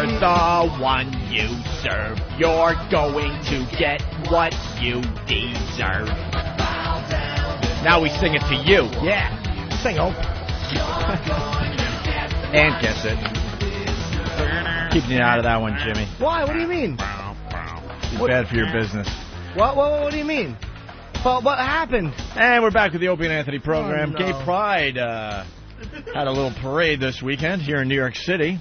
the one you serve. You're going to get what you deserve. Now we sing it to you. Yeah. Sing, Hope. And guess it. Keeping you out of that one, Jimmy. Why? What do you mean? It's bad for your business. What do you mean? Well, what happened? And we're back with the Opie and Anthony program. Oh, no. Gay Pride had a little parade this weekend here in New York City.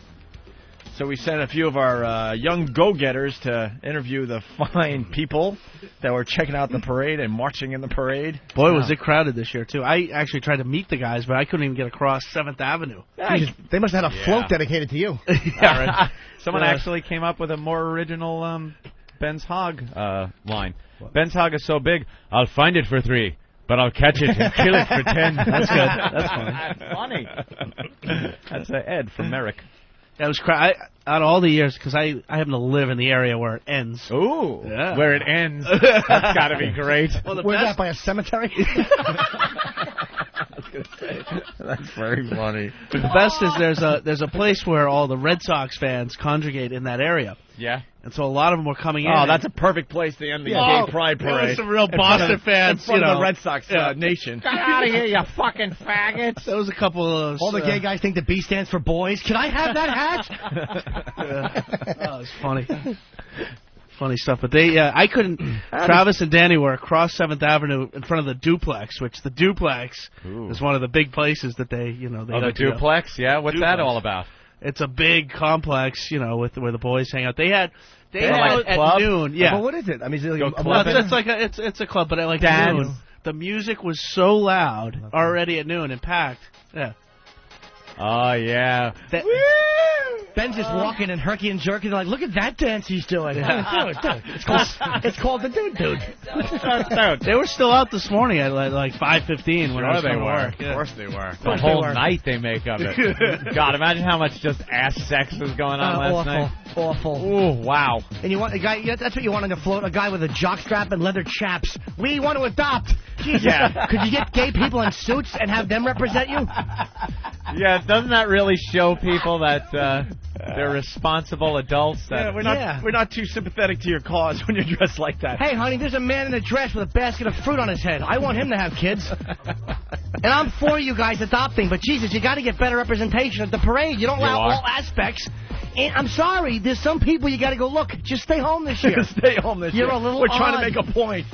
So we sent a few of our young go-getters to interview the fine people that were checking out the parade and marching in the parade. Boy, was it crowded this year, too. I actually tried to meet the guys, but I couldn't even get across 7th Avenue. Jeez, they must have had a float dedicated to you. Yeah. Someone actually came up with a more original Ben's Hog line. What? Ben's Hog is so big, I'll find it for 3, but I'll catch it and kill it for 10. That's good. That's funny. That's Ed from Merrick. That was out of all the years, because I happen to live in the area where it ends. Ooh, yeah. Where it ends. That's got to be great. Well, where's that, by a cemetery? I was going to say, that's very funny. The best is there's a place where all the Red Sox fans congregate in that area. Yeah. And so a lot of them were coming in. Oh, that's a perfect place to end the Gay Pride parade. There was some real Boston fans, in front of the Red Sox nation. Get out of here, you fucking faggots. There was a couple of... All the gay guys think the B stands for boys. Can I have that hat? Oh, it's funny. Funny stuff. But I couldn't... Travis and Danny were across 7th Avenue in front of the Duplex, which the Duplex is one of the big places that they the Duplex? Yeah, what's that all about? It's a big complex, with where the boys hang out. They had like at noon. Yeah. But what is it? I mean, is it it's a club, but at noon, the music was so loud already at noon and packed. Yeah. Oh yeah. Ben's just walking and herky and jerking. They're like, look at that dance he's doing. Dude. It's called the dude. They were still out this morning at like 5:15 when I was they coming were. to work. Of course they were. The whole night they make of it. God, imagine how much just ass sex was going on last night. Awful. Ooh, wow. And you want a guy? That's what you want on your float. A guy with a jockstrap and leather chaps. We want to adopt. Jesus. Yeah. Could you get gay people in suits and have them represent you? Yeah, doesn't that really show people that they're responsible adults? We're not too sympathetic to your cause when you're dressed like that. Hey, honey, there's a man in a dress with a basket of fruit on his head. I want him to have kids. And I'm for you guys adopting, but Jesus, you got to get better representation at the parade. You don't allow all aspects. And I'm sorry, there's some people you got to go, look, just stay home this year. Stay home this year. You're a little We're trying to make a point.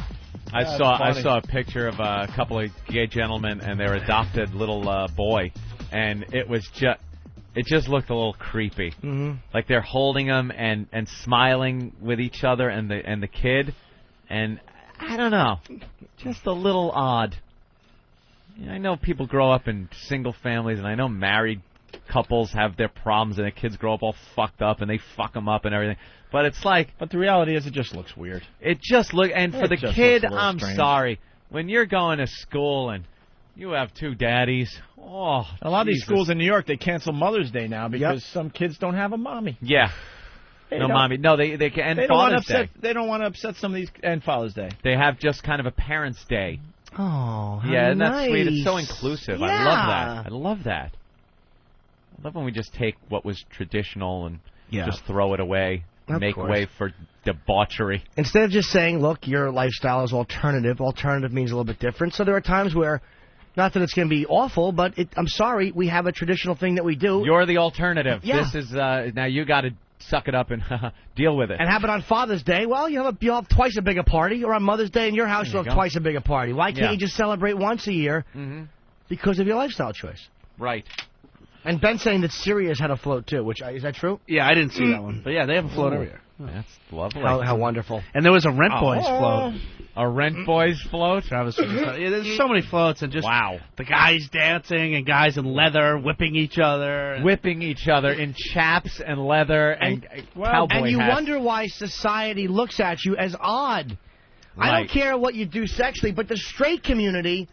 I saw a picture of a couple of gay gentlemen and their adopted little boy, and it just looked a little creepy. Mm-hmm. Like they're holding him and smiling with each other and the kid, and I don't know, just a little odd. I know people grow up in single families, and I know married couples have their problems, and their kids grow up all fucked up, and they fuck them up and everything. But it's like... But the reality is it just looks weird. It just looks... And for the kid, I'm sorry. When you're going to school and you have 2 daddies, a lot of these schools in New York, they cancel Mother's Day now because some kids don't have a mommy. Yeah. Mommy. No, they can... And Father's Day. They don't want to upset some of these... And Father's Day. They have just kind of a Parents' Day. Oh, yeah, and nice. that's sweet. It's so inclusive. Yeah. I love that. I love when we just take what was traditional and just throw it away, make way for debauchery. Instead of just saying, look, your lifestyle is alternative. Alternative means a little bit different. So there are times where, not that it's going to be awful, but I'm sorry, we have a traditional thing that we do. You're the alternative. Yeah. This is, now you got to suck it up and deal with it. And have it on Father's Day. Well, you'll have twice a bigger party. Or on Mother's Day in your house, you'll have twice a bigger party. Why can't you just celebrate once a year because of your lifestyle choice? Right. And Ben's saying that Sirius had a float, too. Is that true? Yeah, I didn't see that one. But yeah, they have a float every year. That's lovely. How wonderful. And there was a Rent Boys float. A Rent Boys float? Travis was there's so many floats, and just the guys dancing and guys in leather whipping each other. Whipping each other in chaps and leather and cowboy And you hats. wonder why society looks at you as odd. Right. I don't care what you do sexually, but the straight community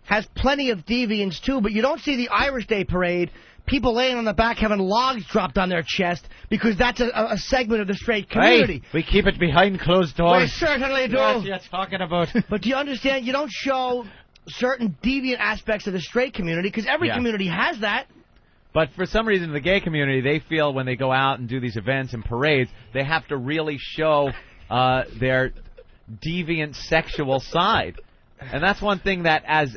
has plenty of deviants, too. But you don't see the Irish Day parade, people laying on the back having logs dropped on their chest, because that's a segment of the straight community. Hey, we keep it behind closed doors. We certainly do. What you're talking about. But do you understand? You don't show certain deviant aspects of the straight community, because every community has that. But for some reason, the gay community, they feel when they go out and do these events and parades, they have to really show their deviant sexual side. And that's one thing that as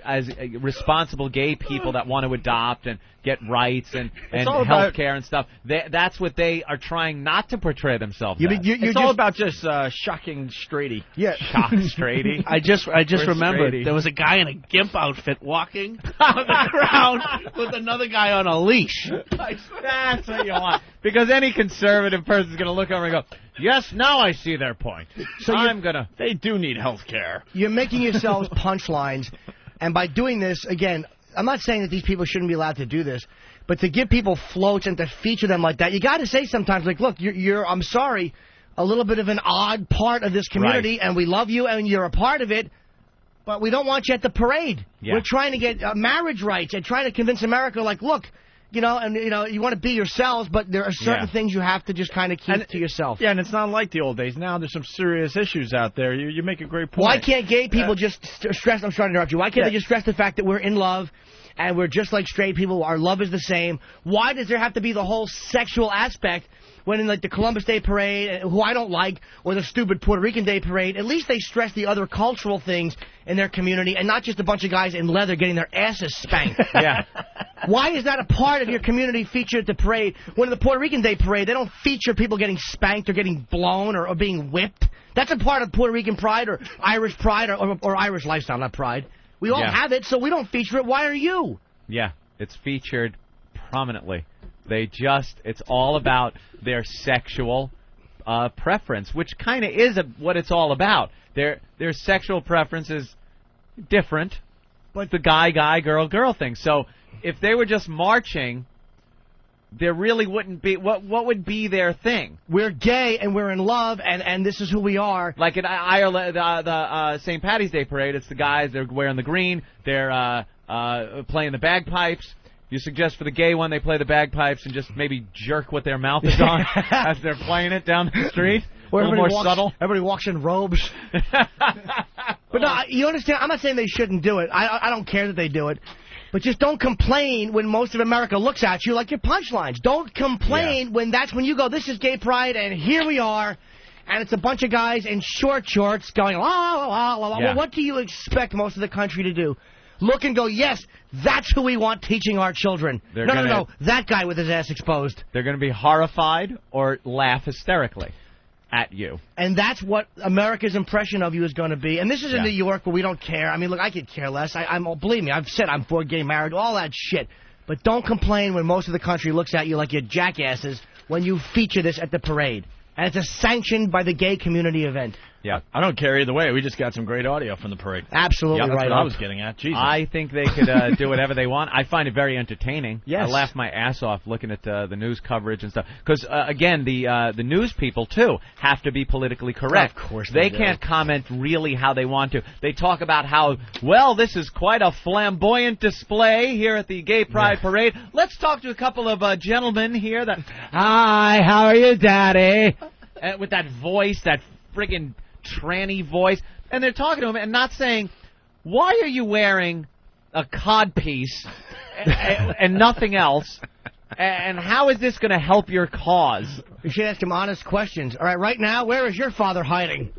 responsible gay people that want to adopt and get rights and health care and stuff, that's what they are trying not to portray themselves as. It's all about just shocking straighty. Yeah. Shock straighty. I just remembered straighty? There was a guy in a gimp outfit walking on the ground with another guy on a leash. That's what you want. Because any conservative person is going to look over and go, yes, now I see their point. So they do need health care. You're making yourselves punchlines, and by doing this, again, I'm not saying that these people shouldn't be allowed to do this, but to give people floats and to feature them like that, you got to say sometimes, like, look, you're I'm sorry, a little bit of an odd part of this community, and we love you, and you're a part of it, but we don't want you at the parade. Yeah. We're trying to get marriage rights and trying to convince America, like, look, you want to be yourselves, but there are certain things you have to just kind of keep to yourself. Yeah, and it's not like the old days. Now there's some serious issues out there. You make a great point. Why can't gay people just stress... I'm sorry to interrupt you. Why can't they just stress the fact that we're in love and we're just like straight people? Our love is the same. Why does there have to be the whole sexual aspect when in like the Columbus Day Parade, who I don't like, or the stupid Puerto Rican Day Parade? At least they stress the other cultural things in their community and not just a bunch of guys in leather getting their asses spanked. Yeah. Why is that a part of your community featured at the parade? When in the Puerto Rican Day Parade, they don't feature people getting spanked or getting blown or being whipped. That's a part of Puerto Rican pride or Irish pride or Irish lifestyle, not pride. We all have it, so we don't feature it. Why are you? Yeah, it's featured prominently. It's all about their sexual preference, which kind of is what it's all about. Their sexual preference is different, but the guy, girl thing. So if they were just marching, there really wouldn't be... What would be their thing? We're gay and we're in love, and this is who we are. Like in Ireland, the St. Paddy's Day Parade, it's the guys, they're wearing the green, they're playing the bagpipes. You suggest for the gay one they play the bagpipes and just maybe jerk what their mouth is on as they're playing it down the street? A little more subtle. Everybody walks in robes. But no, you understand, I'm not saying they shouldn't do it. I don't care that they do it. But just don't complain when most of America looks at you like your punchlines. Don't complain when that's when you go, this is gay pride, and here we are, and it's a bunch of guys in short shorts going, la, la, la, la, la. Well, what do you expect most of the country to do? Look and go, yes, that's who we want teaching our children. No, that guy with his ass exposed. They're going to be horrified or laugh hysterically at you. And that's what America's impression of you is going to be. And this is in New York where we don't care. I mean, look, I could care less. Believe me, I've said I'm for gay marriage, all that shit. But don't complain when most of the country looks at you like you're jackasses when you feature this at the parade. And it's a sanctioned by the gay community event. Yeah, I don't care either way. We just got some great audio from the parade. Absolutely that's right. What I was getting at. Jesus. I think they could do whatever they want. I find it very entertaining. Yes. I laugh my ass off looking at the news coverage and stuff. Because, again, the news people, too, have to be politically correct. Of course they can't comment really how they want to. They talk about how, well, this is quite a flamboyant display here at the Gay Pride Parade. Let's talk to a couple of gentlemen here that, hi, how are you, Daddy? With that voice, that friggin' tranny voice, and they're talking to him and not saying, why are you wearing a codpiece and nothing else, and how is this going to help your cause? You should ask him honest questions. All right now, where is your father hiding?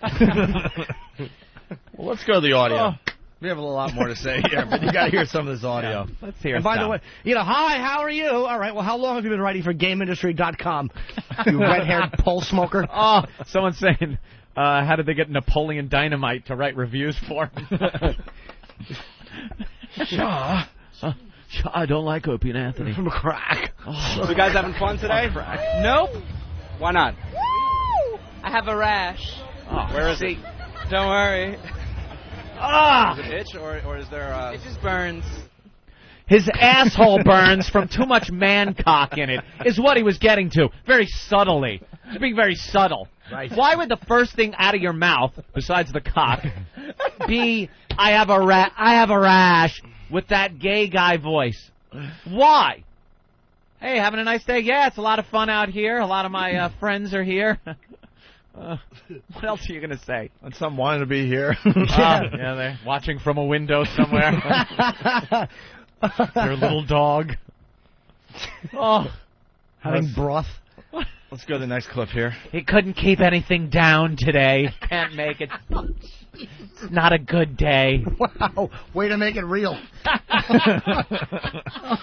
Well, let's go to the audio. We have a lot more to say here, but you got to hear some of this audio. Yeah, let's hear it. And by the way, hi, how are you? All right, well, how long have you been writing for GameIndustry.com? You red-haired pole smoker. Oh, someone's saying, how did they get Napoleon Dynamite to write reviews for him? I don't like Opie and Anthony. From crack. Oh. You guys having fun today? Nope. Why not? Woo! I have a rash. Oh, where is it? Don't worry. Does it itch, or is there It just burns. His asshole burns from too much man cock in it, is what he was getting to. Very subtly. He's being very subtle. Right. Why would the first thing out of your mouth, besides the cock, be, I have a rash, with that gay guy voice? Why? Hey, having a nice day? Yeah, it's a lot of fun out here. A lot of my friends are here. What else are you going to say? And some wanting to be here. Yeah, they're watching from a window somewhere. Their little dog. Oh, Having broth. Let's go to the next clip here. he couldn't keep anything down today. Can't make it. It's not a good day. Wow, way to make it real.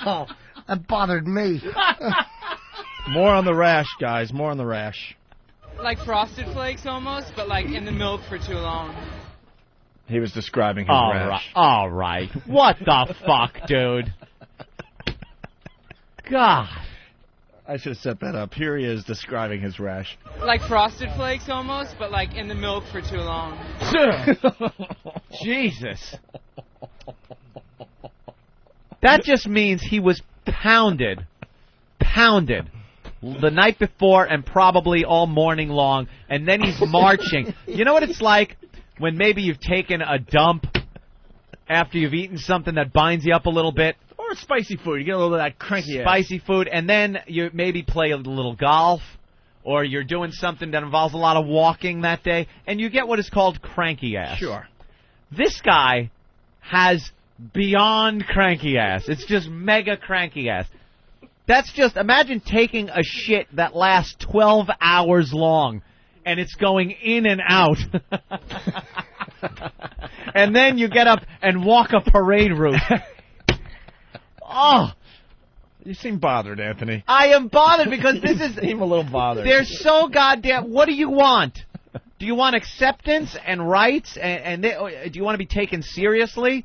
Oh, that bothered me. More on the rash, guys. More on the rash. Like Frosted Flakes almost, but like in the milk for too long. He was describing his All rash. right. All right. What the fuck, dude? God. I should have set that up. Here he is describing his rash. Like Frosted Flakes almost, but like in the milk for too long. Jesus. That just means he was pounded the night before and probably all morning long, and then he's marching. You know what it's like when maybe you've taken a dump after you've eaten something that binds you up a little bit? Or spicy food. You get a little of that cranky ass. Spicy food, and then you maybe play a little golf, or you're doing something that involves a lot of walking that day, and you get what is called cranky ass. Sure. This guy has beyond cranky ass. It's just mega cranky ass. That's just, imagine taking a shit that lasts 12 hours long, and it's going in and out. And then you get up and walk a parade route. Oh, You seem bothered, Anthony. I am bothered because this is... You seem a little bothered. They're so goddamn... What do you want? Do you want acceptance and rights? And do you want to be taken seriously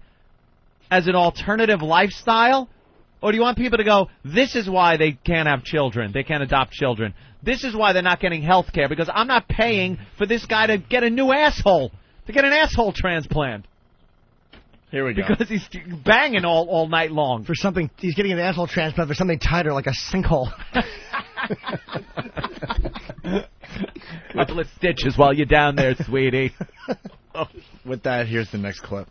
as an alternative lifestyle? Or do you want people to go, this is why they can't have children, they can't adopt children. This is why they're not getting health care, because I'm not paying for this guy to get a new asshole, to get an asshole transplant. Here we go. Because he's banging all night long. For something, he's getting an asshole transplant for something tighter, like a sinkhole. Couple of stitches while you're down there, sweetie. With that, here's the next clip.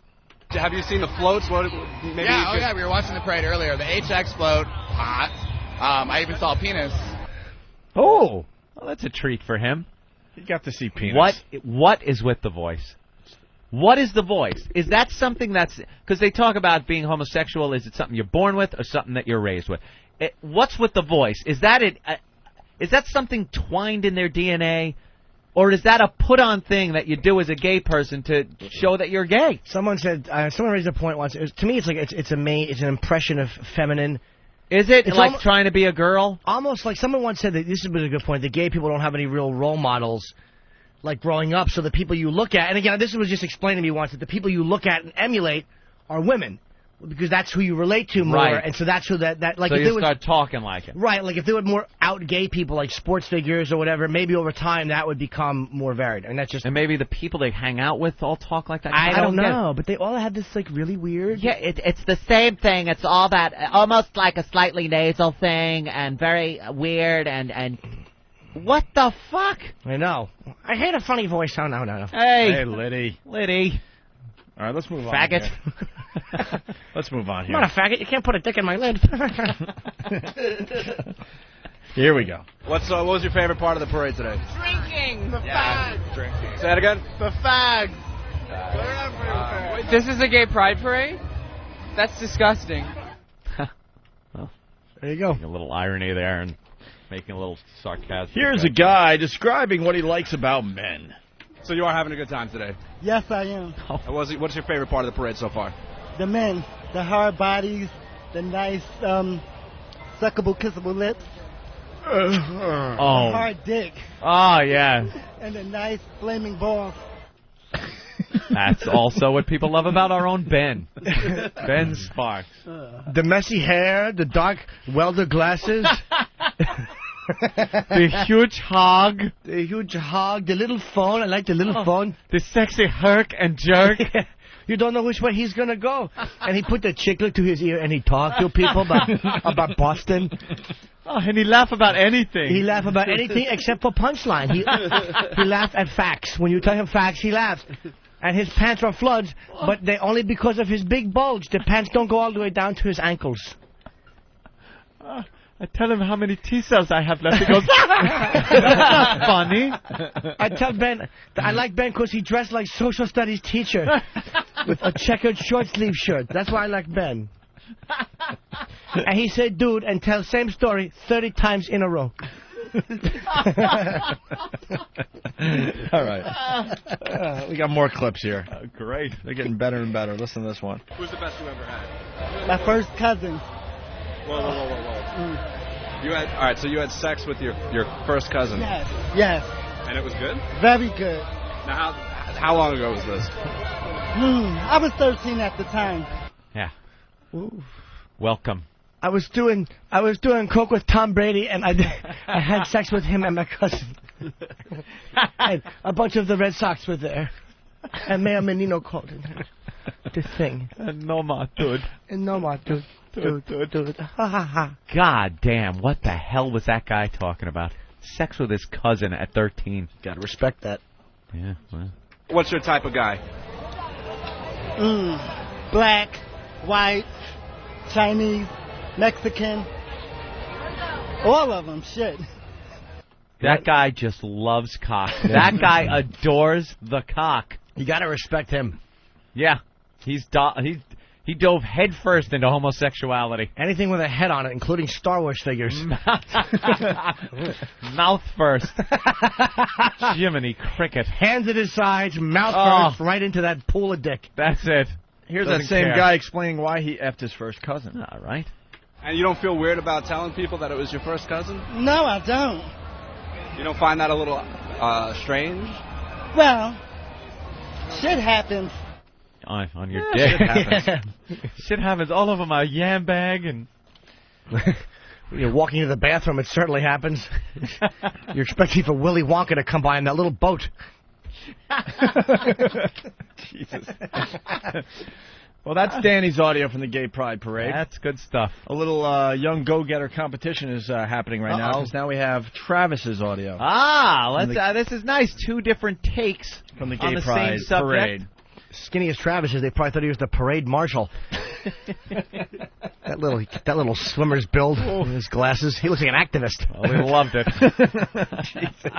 Have you seen the floats? Maybe Yeah, we were watching the parade earlier. The HX float, hot. I even saw a penis. Oh, well, that's a treat for him. You got to see penis. What is with the voice? What is the voice? Is that something that's... Because they talk about being homosexual. Is it something you're born with or something that you're raised with? What's with the voice? Is that is that something twined in their DNA? Or is that a put-on thing that you do as a gay person to show that you're gay? Someone said, someone raised a point once. To me, it's like it's an impression of feminine. Is it It's like trying to be a girl? Almost like someone once said that this is a good point. That gay people don't have any real role models, like growing up. So the people you look at, and again, this was just explained to me once, that the people you look at and emulate are women. Because that's who you relate to more, Right. and so that's who that like. So if you there start talking like it. right, like if there were more out gay people, like sports figures or whatever, maybe over time that would become more varied, and that's just. And maybe the people they hang out with all talk like that. I don't get it. know, but they all have this like really weird. Yeah, it's the same thing. It's all that, almost like a slightly nasal thing, and very weird, and what the fuck? I know. I hate a funny voice. Oh no. Hey, Liddy. Liddy. All right, let's move on. Faggot. here. Let's move on I'm here. not a faggot. You can't put a dick in my lid. Here we go. What was your favorite part of the parade today? Drinking. Drinking. Say that again. The fags. This is a gay pride parade? That's disgusting. There you go. A little irony there and making a little sarcasm. Here's a guy describing what he likes about men. So you are having a good time today. Yes, I am. What's your favorite part of the parade so far? The men, the hard bodies, the nice, suckable, kissable lips, the Oh. hard dick, Oh, yeah. and the nice flaming balls. That's also what people love about our own Ben. Ben Sparks. The messy hair, the dark welder glasses, The huge hog. the huge hog, the little phone. I like the little phone. The sexy herk and jerk. You don't know which way he's gonna go. And he put the chiclet to his ear and he talked to people about Boston. Oh, and he laugh about anything. He laughed about anything except for punchline. He laughed at facts. When you tell him facts, he laughs. And his pants are floods, but they only because of his big bulge. The pants don't go all the way down to his ankles. I tell him how many T-cells I have left. He goes, that's not funny. I tell Ben, I like Ben because he dressed like social studies teacher with a checkered short sleeve shirt. That's why I like Ben. And he said, dude, and tell same story 30 times in a row. All right. We got more clips here. Great. They're getting better and better. Listen to this one. Who's the best you ever had? My first cousin. Whoa. You had all right. So you had sex with your first cousin. Yes. And it was good. Very good. Now how long ago was this? I was 13 at the time. Yeah. Welcome. I was doing coke with Tom Brady, and I had sex with him and my cousin. And a bunch of the Red Sox were there, and Mayor Menino called in to sing. No more, dude. No more, dude. Dude. Ha ha ha. God damn! What the hell was that guy talking about? Sex with his cousin at 13. Gotta respect that. Yeah. Well. What's your type of guy? Black, white, Chinese, Mexican. All of them. Shit. That guy just loves cock. That guy adores the cock. You gotta respect him. Yeah. He dove headfirst into homosexuality. Anything with a head on it, including Star Wars figures. Mouth first. Jiminy cricket. Hands at his sides, mouth first, right into that pool of dick. That's it. Here's Doesn't that same care. guy explaining why he effed his first cousin. All right. And you don't feel weird about telling people that it was your first cousin? No, I don't. You don't find that a little strange? Well, shit happens. On your dick. Shit happens. Shit happens all over my yam bag and. When you're walking to the bathroom, it certainly happens. You're expecting for Willy Wonka to come by in that little boat. Jesus. Well, that's Danny's audio from the Gay Pride Parade. That's good stuff. A little young go-getter competition is happening right now, because now we have Travis's audio This is nice. Two different takes from the on Gay the Pride same subject. Parade. Skinny as Travis is, they probably thought he was the parade marshal. that little swimmer's build, with his glasses. He looks like an activist. Oh, we loved it. Jesus.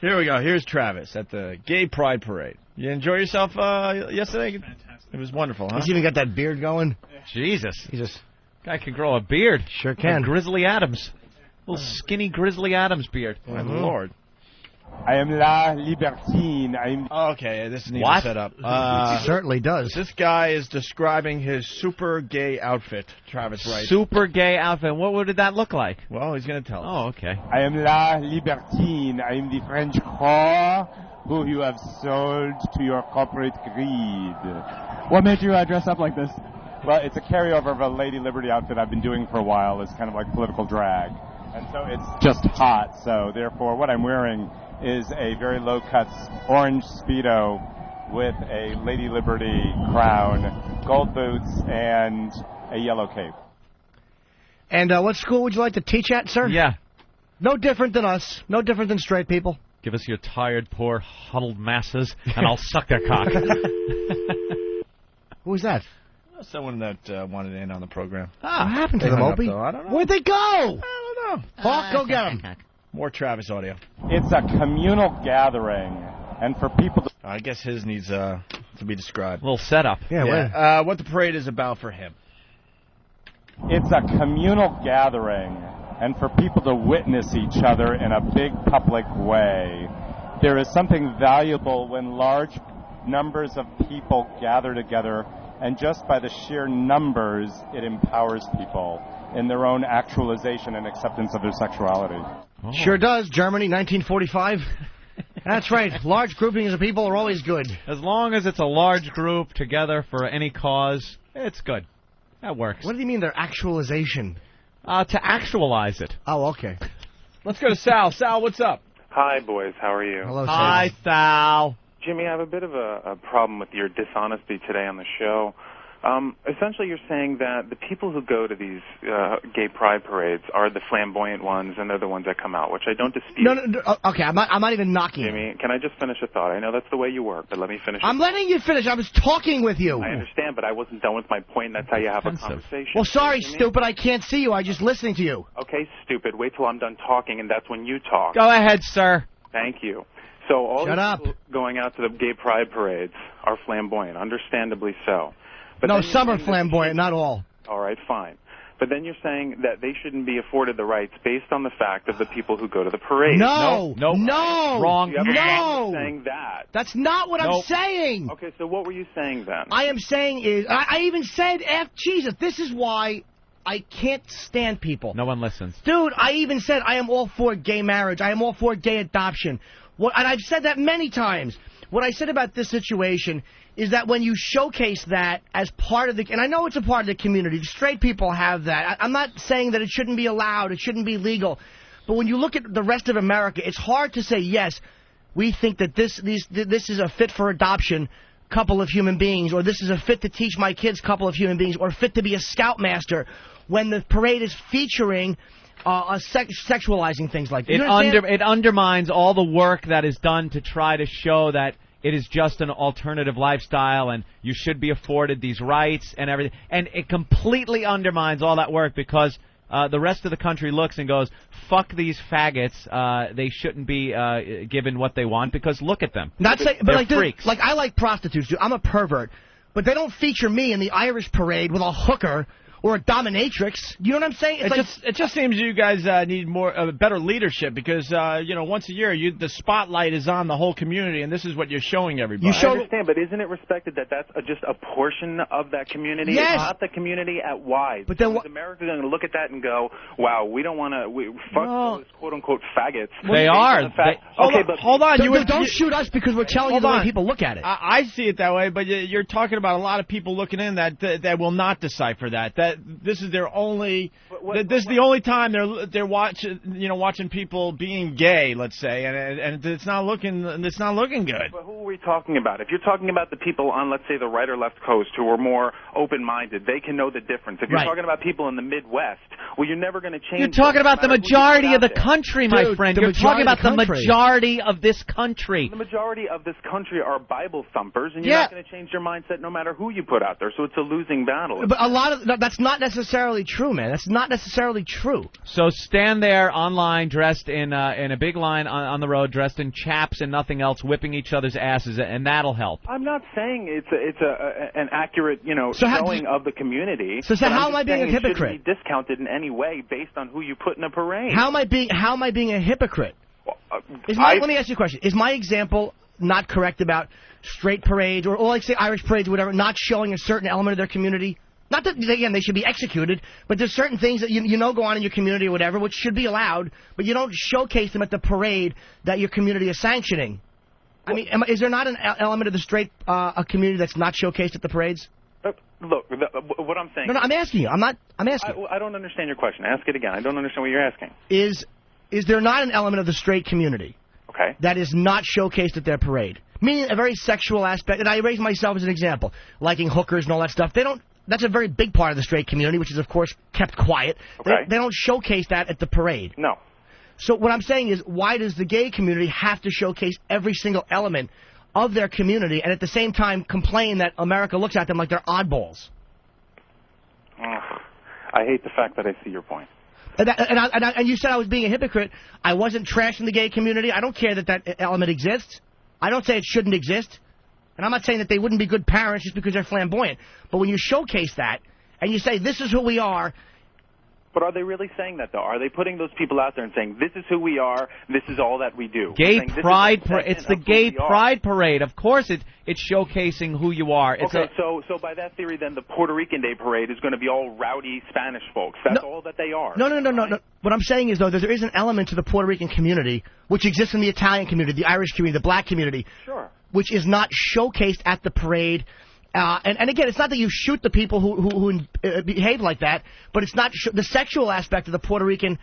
Here we go. Here's Travis at the Gay Pride Parade. You enjoy yourself yesterday? Fantastic. It was wonderful, huh? He's even got that beard going. Jesus. Jesus. Guy can grow a beard. Sure can. Like Grizzly Adams. Little skinny Grizzly Adams beard. My Lord. I am La Libertine. Okay, this needs to set up. Certainly does. This guy is describing his super gay outfit, Travis writes. Super gay outfit. What did that look like? Well, he's going to tell us. Oh, okay. I am La Libertine. I am the French whore who you have sold to your corporate greed. What made you dress up like this? Well, it's a carryover of a Lady Liberty outfit I've been doing for a while. It's kind of like political drag. And so it's just hot. So therefore, what I'm wearing is a very low-cut orange Speedo with a Lady Liberty crown, gold boots, and a yellow cape. And what school would you like to teach at, sir? Yeah. No different than us. No different than straight people. Give us your tired, poor, huddled masses, and I'll suck their cock. Who was that? Someone that wanted in on the program. What happened to They them, hung up, Opie? though. I don't know. Where'd they go? I don't know. Hawk, go get them. More Travis audio. It's a communal gathering, and for people to... I guess his needs to be described. A little setup. Yeah. What the parade is about for him. It's a communal gathering, and for people to witness each other in a big public way. There is something valuable when large numbers of people gather together, and just by the sheer numbers, it empowers people in their own actualization and acceptance of their sexuality. Oh. Sure does. Germany, 1945. That's right. Large groupings of people are always good. As long as it's a large group together for any cause, it's good. That works. What do you mean their actualization? To actualize it. Oh, okay. Let's go to Sal. Sal, what's up? Hi, boys. How are you? Hello, Hi, Sal. Jimmy, I have a bit of a problem with your dishonesty today on the show. Essentially, you're saying that the people who go to these gay pride parades are the flamboyant ones, and they're the ones that come out, which I don't dispute. No, okay, I'm not even knocking you. Jimmy, can I just finish a thought? I know that's the way you work, but let me finish. I'm letting you finish. I was talking with you. I understand, but I wasn't done with my point, and that's how you have a conversation. Well, sorry, Jimmy? stupid. I can't see you. I'm just listening to you. Okay, stupid. Wait till I'm done talking, and that's when you talk. Go ahead, sir. Thank you. So all Shut these up. people going out to the gay pride parades are flamboyant, understandably so. But No, then some are you're saying flamboyant, not all. all right, fine. But then you're saying that they shouldn't be afforded the rights based on the fact of the people who go to the parade. No, no, wrong. You have a No, problem saying that. that's not what I'm saying. Okay, so what were you saying then? I am saying is, I even said, Jesus, this is why I can't stand people. No one listens. Dude, I even said I am all for gay marriage. I am all for gay adoption. And I've said that many times. What I said about this situation is that when you showcase that as part of the... And I know it's a part of the community. Straight people have that. I'm not saying that it shouldn't be allowed. It shouldn't be legal. But when you look at the rest of America, it's hard to say, yes, we think that this is a fit for adoption couple of human beings, or this is a fit to teach my kids couple of human beings, or fit to be a scoutmaster, when the parade is featuring sexualizing things like that. It undermines all the work that is done to try to show that it is just an alternative lifestyle and you should be afforded these rights and everything. And it completely undermines all that work because the rest of the country looks and goes, fuck these faggots. They shouldn't be given what they want because look at them. But They're freaks. Like, I like prostitutes, dude. I'm a pervert. But they don't feature me in the Irish parade with a hooker or a dominatrix. You know what I'm saying? It just seems you guys need better leadership because once a year the spotlight is on the whole community and this is what you're showing everybody. I understand, but isn't it respected that that's just a portion of that community? Yes. It's not the community at wide. But then is America going to look at that and go, "Wow, we don't want to fuck those quote unquote faggots"? They are. Hold on. Don't shoot us because we're telling you the way people look at it. I see it that way, but you're talking about a lot of people looking in that will not decipher that. This is their only. This is the only time they're watching people being gay, let's say, and it's not looking good. But who are we talking about? If you're talking about the people on, let's say, the right or left coast who are more open-minded, they can know the difference. If you're talking about people in the Midwest, well, you're never going to change. You're talking about the majority of the country, my friend. You're talking about the majority of this country. The majority of this country are Bible thumpers, and you're not going to change your mindset no matter who you put out there. So it's a losing battle. But a lot of that's not necessarily true, man. That's not necessarily true. So stand there online, dressed in a big line on the road, dressed in chaps and nothing else, whipping each other's asses, and that'll help. I'm not saying it's an accurate showing of the community. So how am I being a hypocrite? It shouldn't be discounted in any way based on who you put in a parade. How am I being a hypocrite? Well, let me ask you a question. Is my example not correct about straight parades or like say Irish parades or whatever, not showing a certain element of their community? Not that, again, they should be executed, but there's certain things that go on in your community or whatever, which should be allowed, but you don't showcase them at the parade that your community is sanctioning. I mean, is there not an element of the straight community that's not showcased at the parades? Look, what I'm saying... No, I'm asking you. I'm asking. I don't understand your question. Ask it again. I don't understand what you're asking. Is there not an element of the straight community that is not showcased at their parade? Meaning a very sexual aspect, and I raise myself as an example, liking hookers and all that stuff. That's a very big part of the straight community, which is, of course, kept quiet. Okay. They don't showcase that at the parade. No. So what I'm saying is, why does the gay community have to showcase every single element of their community and at the same time complain that America looks at them like they're oddballs? I hate the fact that I see your point. And you said I was being a hypocrite. I wasn't trashing the gay community. I don't care that element exists. I don't say it shouldn't exist. And I'm not saying that they wouldn't be good parents just because they're flamboyant. But when you showcase that and you say, this is who we are. But are they really saying that, though? Are they putting those people out there and saying, this is who we are, this is all that we do? Gay pride parade. It's the gay pride parade. Of course it's showcasing who you are. So by that theory, then, the Puerto Rican Day parade is going to be all rowdy Spanish folks. That's all that they are. No. What I'm saying is, though, there is an element to the Puerto Rican community, which exists in the Italian community, the Irish community, the black community. Sure. Which is not showcased at the parade. And again, it's not that you shoot the people who behave like that, but it's not the sexual aspect of the Puerto Rican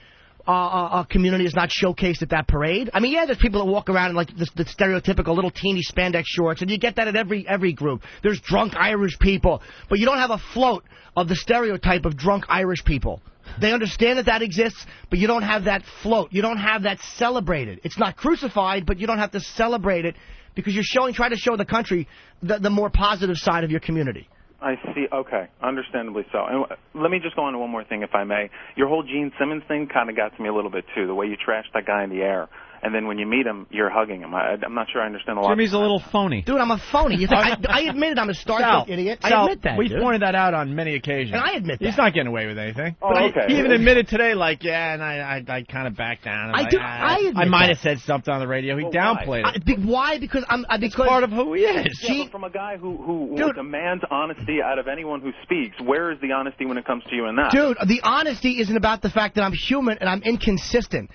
community is not showcased at that parade. I mean, yeah, there's people that walk around in like the stereotypical little teeny spandex shorts, and you get that at every group. There's drunk Irish people, but you don't have a float of the stereotype of drunk Irish people. They understand that exists, but you don't have that float. You don't have that celebrated. It's not crucified, but you don't have to celebrate it because you're trying to show the country the more positive side of your community. I see. Okay. Understandably so. And let me just go on to one more thing, if I may. Your whole Gene Simmons thing kind of got to me a little bit, too, the way you trashed that guy in the air. and then when you meet him, you're hugging him. I'm not sure I understand a lot. Jimmy's a little phony. Dude, I'm a phony. You think I admitted I'm a starstruck idiot. I admit that. We've pointed that out on many occasions. And I admit that. He's not getting away with anything. Oh, but okay. He even admitted today, like, and I kind of backed down. I might have said something on the radio. He downplayed it. Why? Because it's part of who he is. Yeah, but from a guy who demands honesty out of anyone who speaks, where is the honesty when it comes to you in that? Dude, the honesty isn't about the fact that I'm human and I'm inconsistent.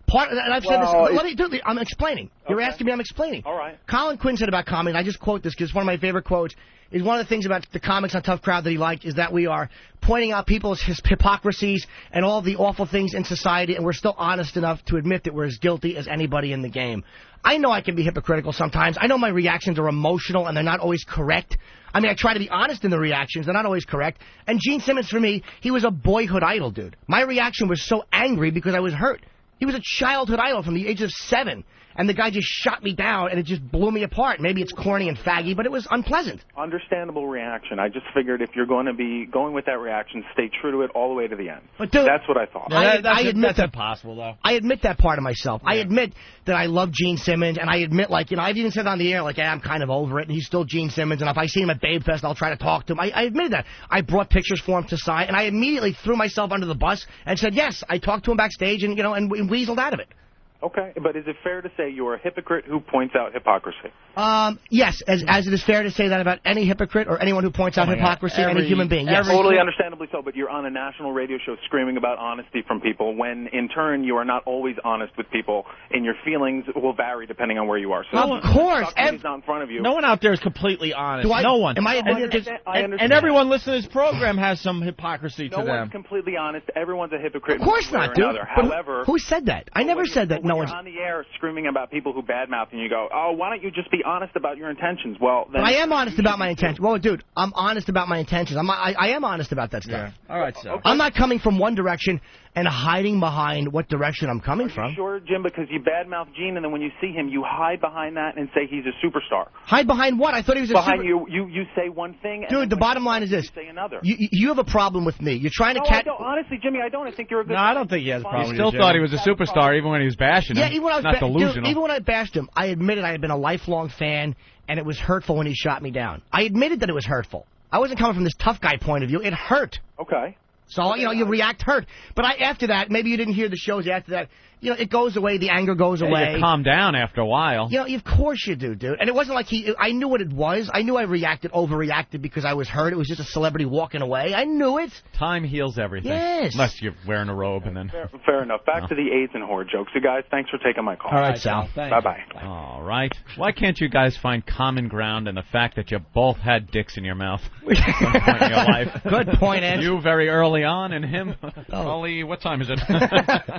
And I've said this. I'm explaining. You're asking me, I'm explaining. All right. Colin Quinn said about comedy, and I just quote this because it's one of my favorite quotes, is one of the things about the comics on Tough Crowd that he liked is that we are pointing out people's hypocrisies and all the awful things in society, and we're still honest enough to admit that we're as guilty as anybody in the game. I know I can be hypocritical sometimes. I know my reactions are emotional and they're not always correct. I mean, I try to be honest in the reactions. They're not always correct. And Gene Simmons, for me, he was a boyhood idol, dude. My reaction was so angry because I was hurt. He was a childhood idol from the age of 7. And the guy just shot me down, and it just blew me apart. Maybe it's corny and faggy, but it was unpleasant. Understandable reaction. I just figured if you're going to be going with that reaction, stay true to it all the way to the end. But dude, that's what I thought. That's impossible, though. I admit that part of myself. Yeah. I admit that I love Gene Simmons, and I admit, like, you know, I've even said on the air, like, I'm kind of over it, and he's still Gene Simmons, and if I see him at Babe Fest, I'll try to talk to him. I admitted that. I brought pictures for him to sign, and I immediately threw myself under the bus and said, yes, I talked to him backstage, and, you know, and weaseled out of it. Okay, but is it fair to say you're a hypocrite who points out hypocrisy? Yes, as it is fair to say that about any hypocrite or anyone who points out hypocrisy, any human being. Yes. Totally understandably so, but you're on a national radio show screaming about honesty from people when, in turn, you are not always honest with people, and your feelings will vary depending on where you are. So of course. He's not in front of you. No one out there is completely honest. No one. Am I and everyone listening to this program has some hypocrisy to them. No one's completely honest. Everyone's a hypocrite. Of course not, dude. However, who said that? I never said that. No one's on the air screaming about people who badmouth, and you go, oh, why don't you just be honest about your intentions? Well, then I am honest about my intentions. Well, dude, I'm honest about my intentions. I am honest about that stuff. Yeah. All right, so. Okay. I'm not coming from one direction and hiding behind what direction I'm coming from. Sure, Jim, because you badmouth Gene, and then when you see him, you hide behind that and say he's a superstar. Hide behind what? I thought he was a behind you say one thing. Dude, the bottom line is this. You say another. You have a problem with me. You're trying to catch. Honestly, Jimmy, I don't. I think you're a good. No, I don't think he has a problem. He still thought he was a superstar even when he was bashing him. Yeah, even when I was not delusional. Dude, even when I bashed him, I admitted I had been a lifelong fan, and it was hurtful when he shot me down. I admitted that it was hurtful. I wasn't coming from this tough guy point of view. It hurt. Okay. So, you know, you react hurt. But after that, maybe you didn't hear the shows after that. You know, it goes away. The anger goes away. You calm down after a while. You know, of course you do, dude. And it wasn't like I knew what it was. I knew I overreacted because I was hurt. It was just a celebrity walking away. I knew it. Time heals everything. Yes. Unless you're wearing a robe and then. Fair enough. Back to the AIDS and whore jokes. You guys, thanks for taking my call. All right, Sal. Bye-bye. All right. Why can't you guys find common ground in the fact that you both had dicks in your mouth at some point in your life? Good point, Ed. You very early on, and him only, what time is it?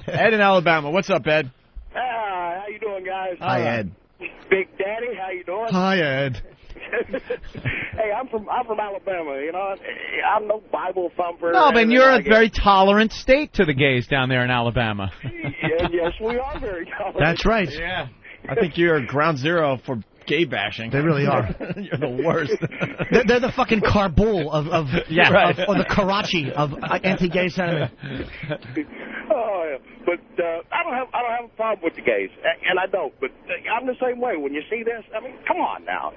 Ed in Alabama. What's up, Ed? How you doing, guys? Hi, Ed. Big Daddy, how you doing? Hi, Ed. Hey, I'm from Alabama. You know, I'm no Bible thumper. No, but you're a very tolerant state to the gays down there in Alabama. Yes, we are very tolerant. That's right. Yeah. I think you're ground zero for gay bashing. They really are. You're the worst. They're the fucking Kabul of or the Karachi of anti-gay sentiment. Oh, yeah. But I don't have a problem with the gays, and I don't. But I'm the same way. When you see this, I mean, come on now,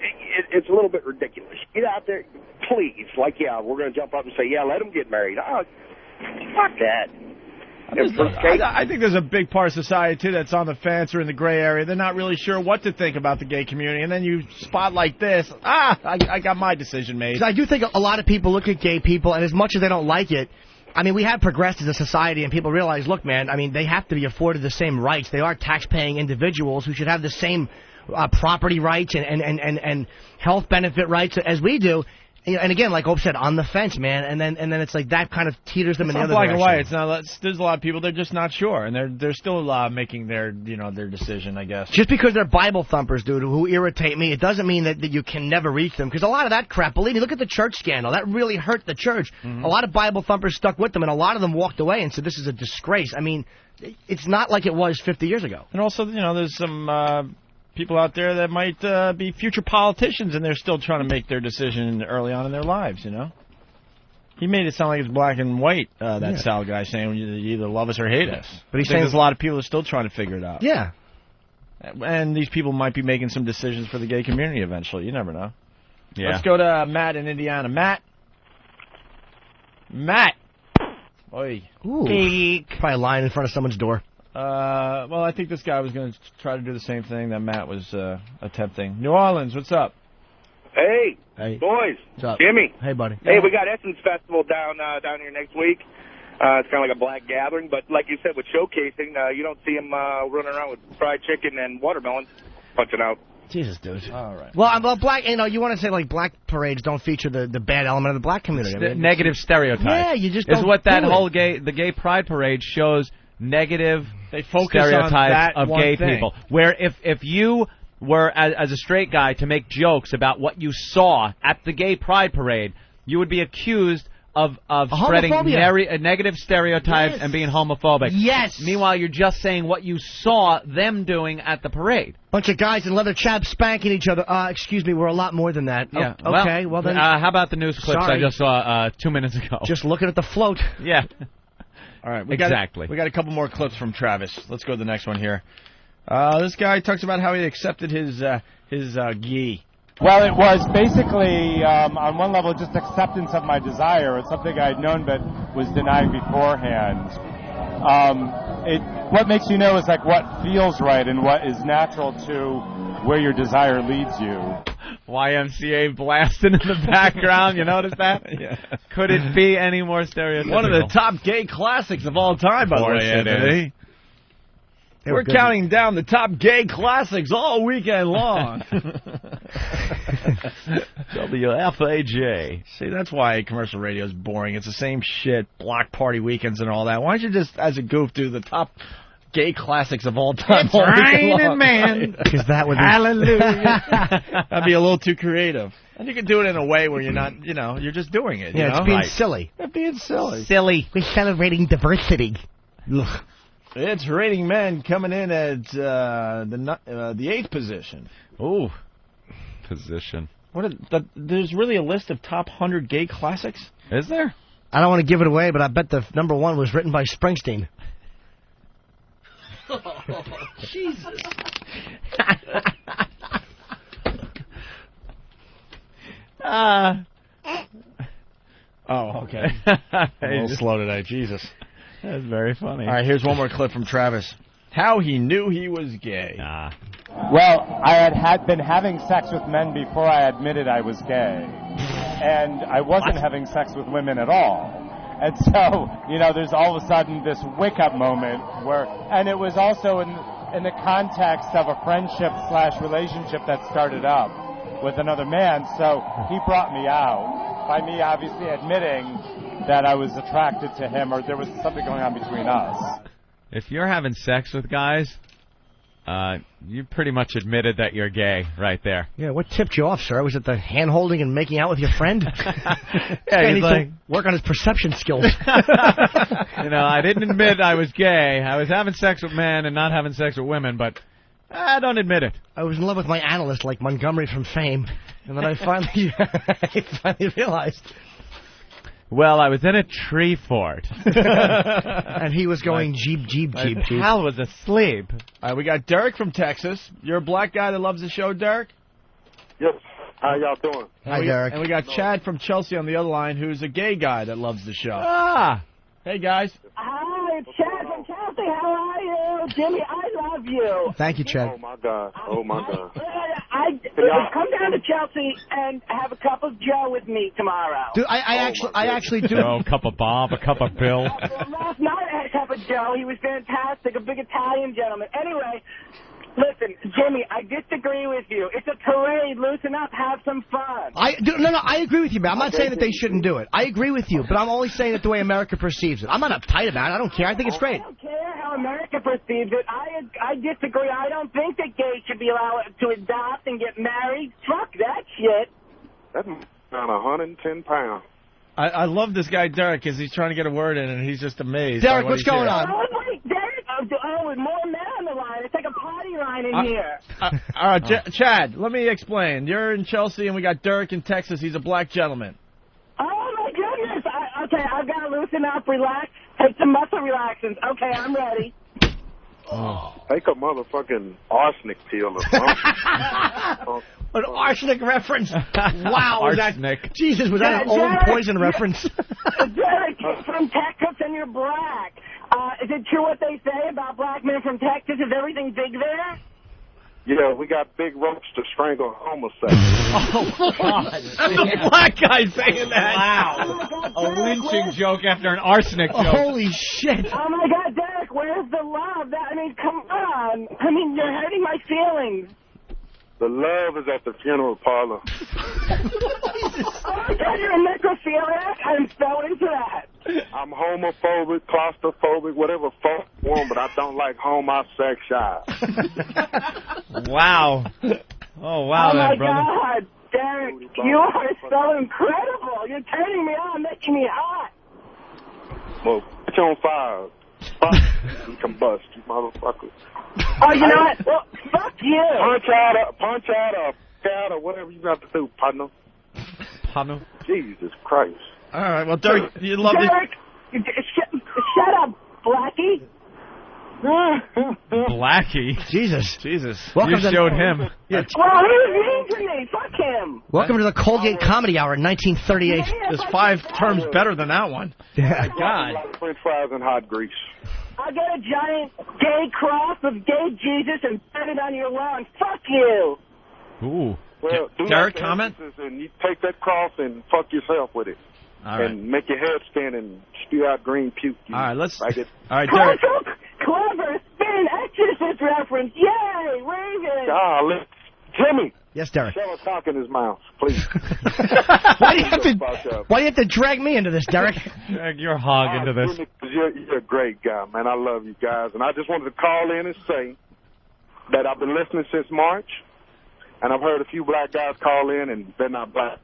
it's a little bit ridiculous. Get out there, please. Like, yeah, we're going to jump up and say, yeah, let them get married. Oh, fuck that. I think there's a big part of society, too, that's on the fence or in the gray area. They're not really sure what to think about the gay community. And then you spot like this, I got my decision made. I do think a lot of people look at gay people, and as much as they don't like it, I mean, we have progressed as a society, and people realize, look, man, I mean, they have to be afforded the same rights. They are tax-paying individuals who should have the same property rights and health benefit rights as we do. And again, like Opie said, on the fence, man, and then it's like that kind of teeters them in the other direction. Black and white. It's not. There's a lot of people they're just not sure, and they're still making their decision, I guess. Just because they're Bible thumpers, dude, who irritate me, it doesn't mean that you can never reach them. Because a lot of that crap, believe me, look at the church scandal. That really hurt the church. Mm-hmm. A lot of Bible thumpers stuck with them, and a lot of them walked away and said this is a disgrace. I mean, it's not like it was 50 years ago. And also, there's some people out there that might be future politicians, and they're still trying to make their decision early on in their lives, He made it sound like it's black and white, Sal guy, saying you either love us or hate us. But he's saying there's a lot of people that are still trying to figure it out. Yeah. And these people might be making some decisions for the gay community eventually. You never know. Yeah. Let's go to Matt in Indiana. Matt. Oi. Ooh. Probably lying in front of someone's door. Well, I think this guy was going to try to do the same thing that Matt was attempting. New Orleans, what's up? Hey, boys. What's up? Jimmy. Hey, buddy. Hey, we got Essence Festival down here next week. It's kind of like a black gathering, but like you said, with showcasing, you don't see them running around with fried chicken and watermelon punching out. Jesus, dude. All right. Well, black. You want to say like black parades don't feature the bad element of the black community. It's negative stereotype. Yeah, you just is don't what that do it. whole the gay pride parade shows. Negative they focus stereotypes on that of one gay thing. people. Where if you were as a straight guy to make jokes about what you saw at the gay pride parade, you would be accused of spreading negative stereotypes and being homophobic. Yes. Meanwhile, you're just saying what you saw them doing at the parade. Bunch of guys in leather chaps spanking each other. Excuse me, we're a lot more than that. Yeah. Okay, well then. How about the news clips Sorry. I just saw 2 minutes ago? Just looking at the float. Yeah. All right. We got a couple more clips from Travis. Let's go to the next one here. This guy talks about how he accepted his gi. Well, it was basically, on one level, just acceptance of my desire. It's something I'd known but was denied beforehand. What makes you know is like what feels right and what is natural to where your desire leads you. YMCA blasting in the background. You notice that? Yeah. Could it be any more stereotypical? One of the top gay classics of all time, by the way, Anthony. We're counting down the top gay classics all weekend long. WFAJ. See, that's why commercial radio is boring. It's the same shit, block party weekends and all that. Why don't you just, as a goof, do the top gay classics of all time? It's raining, man. Because that would be... Hallelujah. That'd be a little too creative. And you can do it in a way where you're not, you're just doing it. Yeah, it's being silly. It's being silly. Silly. We're celebrating diversity. Ugh. It's Rating Men coming in at the 8th position. Ooh, position. There's really a list of top 100 gay classics? Is there? I don't want to give it away, but I bet the number one was written by Springsteen. Jesus. Oh, okay. A little slow today. Jesus. That's very funny. All right, here's one more clip from Travis. How he knew he was gay. Well, I had been having sex with men before I admitted I was gay. And I wasn't having sex with women at all. And so, there's all of a sudden this wake-up moment where, and it was also in the context of a friendship/relationship that started up with another man. So he brought me out by me obviously admitting that I was attracted to him or there was something going on between us. If you're having sex with guys, you pretty much admitted that you're gay right there. Yeah, what tipped you off, sir? Was it the hand-holding and making out with your friend? Yeah, he's like, work on his perception skills. I didn't admit I was gay. I was having sex with men and not having sex with women, but I don't admit it. I was in love with my analyst like Montgomery from Fame, and then I finally realized... Well, I was in a tree fort. And he was going jeep, jeep, jeep, jeep. Hal was asleep. All right, we got Derek from Texas. You're a black guy that loves the show, Derek? Yes. How y'all doing? Hi, Derek. And we got Chad from Chelsea on the other line, who's a gay guy that loves the show. Ah. Hey, guys. Hi, it's Chad from Chelsea. How are you? Jimmy, I love you. Thank you, Chad. Oh, my God. Oh, my God. Come down to Chelsea and have a cup of Joe with me tomorrow. Dude, I actually do. Oh, a cup of Bob, a cup of Bill. Last night I had a cup of Joe. He was fantastic, a big Italian gentleman. Anyway, listen, Jimmy, I disagree with you. It's a parade. Loosen up. Have some fun. No, I agree with you, man. I'm not saying that they shouldn't do it. I agree with you, but I'm only saying it the way America perceives it. I'm not uptight about it. I don't care. I think it's great. I don't care how America perceives it. I disagree. I don't think that gays should be allowed to adopt and get married. Fuck that shit. That's around 110 pounds. I love this guy, Derek, because he's trying to get a word in, and he's just amazed. Derek, what's going on? Oh, wait, Derek. With more men on the line. It's like a party line in here. All right, Chad, let me explain. You're in Chelsea, and we got Derek in Texas. He's a black gentleman. Oh, my goodness. Okay, I've got to loosen up, relax, take some muscle relaxants. Okay, I'm ready. Take a motherfucking arsenic pill or something. An arsenic reference. Wow. Arsenic. Jesus, was that an old poison reference? Derek, from Texas and you're black. Is it true what they say about black men from Texas? Is everything big there? Yeah, we got big ropes to strangle homosexuals. Oh, God. That's a black guy saying that. Wow. A lynching joke after an arsenic joke. Holy shit. Oh, my God, Derek, where's the love? I mean, come on. I mean, you're hurting my feelings. The love is at the funeral parlor. Oh, my God, you're a necrophiliac? I'm so into that. I'm homophobic, claustrophobic, whatever fuck you want, but I don't like homosexual. Wow. Oh, wow, oh my brother. God, Derek, you are so incredible. You're turning me on, making me hot. Well, put you on fire. Fuck, you combust, you motherfucker. Oh, you know what? Well, fuck you. Punch out, or whatever you got to do, partner. Partner? Jesus Christ. All right, well, Derek, you love it. Derek, shut up, Blackie. Blackie? Jesus. You showed him. Yeah. Well, he was mean to me. Fuck him. Welcome to the Colgate Comedy Hour in 1938. There's 5 terms better than that one. Yeah. My God. French fries and hot grease. I'll get a giant gay cross with gay Jesus and put it on your lawn. Fuck you. Ooh. Well, do Derek, like comment? And you take that cross and fuck yourself with it. All right. And make your head spin and spew out green puke. All right, let's. Like it. All right, Derek. Clever spin exorcist reference. Yay, Raven. Golly. Jimmy. Yes, Derek. Shove a cock in his mouth, please. Why do you have to drag me into this, Derek? Drag your hog into this. You're a great guy, man. I love you guys. And I just wanted to call in and say that I've been listening since March, and I've heard a few black guys call in, and they're not black.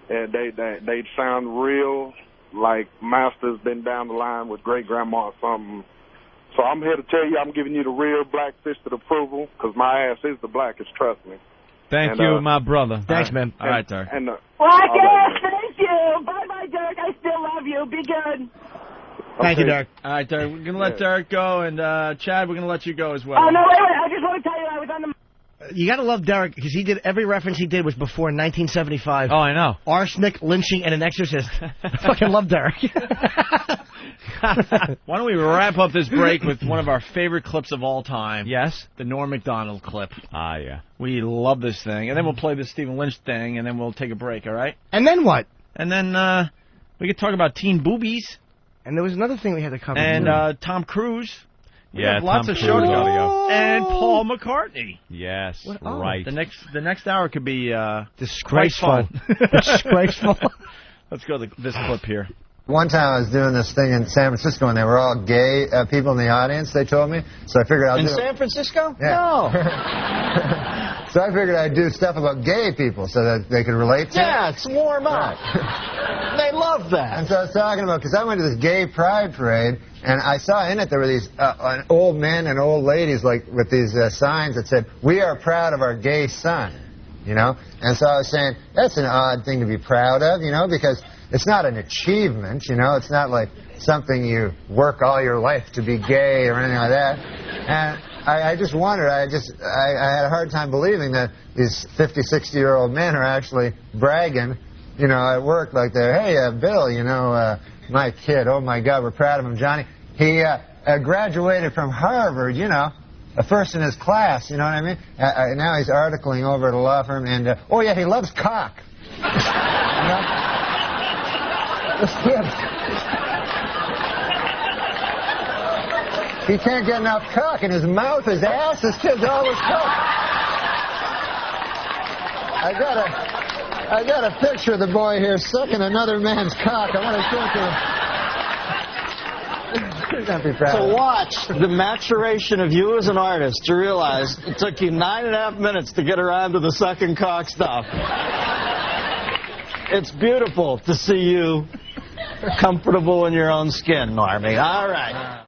And they sound real like Master's been down the line with great-grandma or something. So I'm here to tell you I'm giving you the real black fisted approval, because my ass is the blackest, trust me. Thank you, my brother. Thanks, man. All right, Derek. Black ass, thank you. Bye-bye, Derek. I still love you. Be good. Thank you, Derek. All right, Derek. We're going to let Derek go, and Chad, we're going to let you go as well. Oh, no, wait. I just want to tell you I was on the... You got to love Derek, because he did every reference he did was before 1975. Oh, I know. Arsenic, lynching, and an exorcist. I fucking love Derek. Why don't we wrap up this break with one of our favorite clips of all time? Yes? The Norm Macdonald clip. Ah, yeah. We love this thing. And then we'll play the Stephen Lynch thing, and then we'll take a break, all right? And then what? And then we could talk about teen boobies. And there was another thing we had to cover. And Tom Cruise. We have lots of Cruise show to gotta go. And Paul McCartney. Yes, Oh, right. The next hour could be disgraceful. quite fun. Disgraceful. Let's go to this clip here. One time I was doing this thing in San Francisco, and they were all gay people in the audience, they told me. So I figured I'll do... In San Francisco? Yeah. No. So I figured I'd do stuff about gay people so that they could relate to it. Yeah, it's warm up. They love that. And so I was talking about, because I went to this gay pride parade, and I saw in it there were these old men and old ladies like with these signs that said, "We are proud of our gay son," you know? And so I was saying, that's an odd thing to be proud of, you know, because it's not an achievement, you know? It's not like something you work all your life to be gay or anything like that. And I just wondered, I had a hard time believing that these 50, 60-year-old men are actually bragging, you know, at work like they're, "Hey, Bill, you know, my kid, oh my God, we're proud of him, Johnny. He graduated from Harvard, you know, a first in his class, you know what I mean? Now he's articling over at a law firm, and, oh yeah, he loves cock." You know? This kid, he can't get enough cock in his mouth, his ass, this kid's always cock. I got a picture of the boy here sucking another man's cock. I want to show it to him. To watch the maturation of you as an artist, to realize it took you 9.5 minutes to get around to the sucking cock stuff. It's beautiful to see you comfortable in your own skin, Normie. All right.